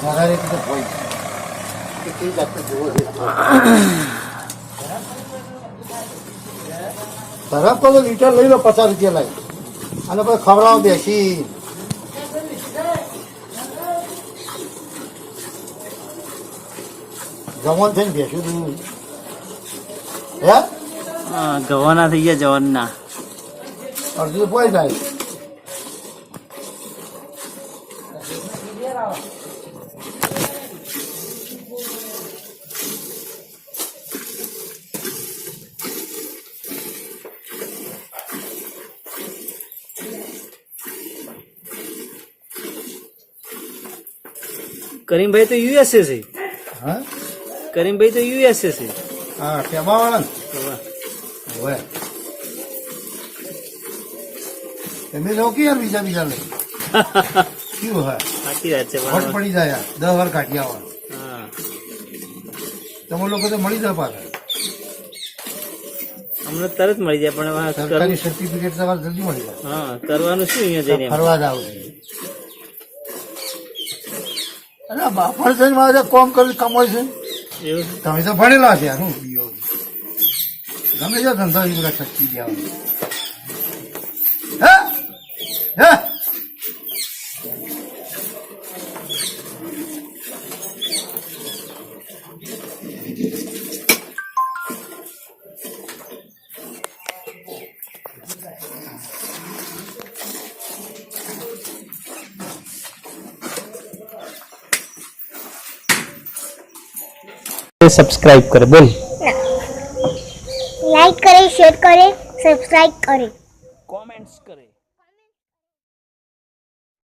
વધારે રીતે હોય કે કઈ જાતનો જોવો છે તરફ તો લીટર લઈ લો 50 રૂપિયા લાવી અને પછી ખવડાવો બેસી જવાન થઈને બેસ્યું તું હે ગવાના થઈ ગયા જવાનના અડધું પોઈ જાય કરીમભાઈ તો યુએસએ છે હા કરીમભાઈ તો યુએસએ છે હા ટેબા વાળા ને હોય તમે લોકો યાર બીજા બીજા લઈ શું હોય સાચી વાત છે વટ પડી જાય યાર 10 વાર કાઢી આવવા હા તમે લોકો તો મળી જાય પાછા અમને તરત મળી જાય પણ હવે સરકારી સર્ટિફિકેટ તમારે જલ્દી મળી જાય હા કરવાનું શું અહીંયા જઈને ફરવા જ આવું અરે બાપણ છે મારે કોમ કરી કમાય છે એવું તમે તો ભણેલા છે શું બીજો ગમે છે ધંધો એ બધા શક્તિ દેવાનું હે હે सब्सक्राइब करे बोल लाइक करें शेयर करें सब्सक्राइब करें कमेंट्स करे।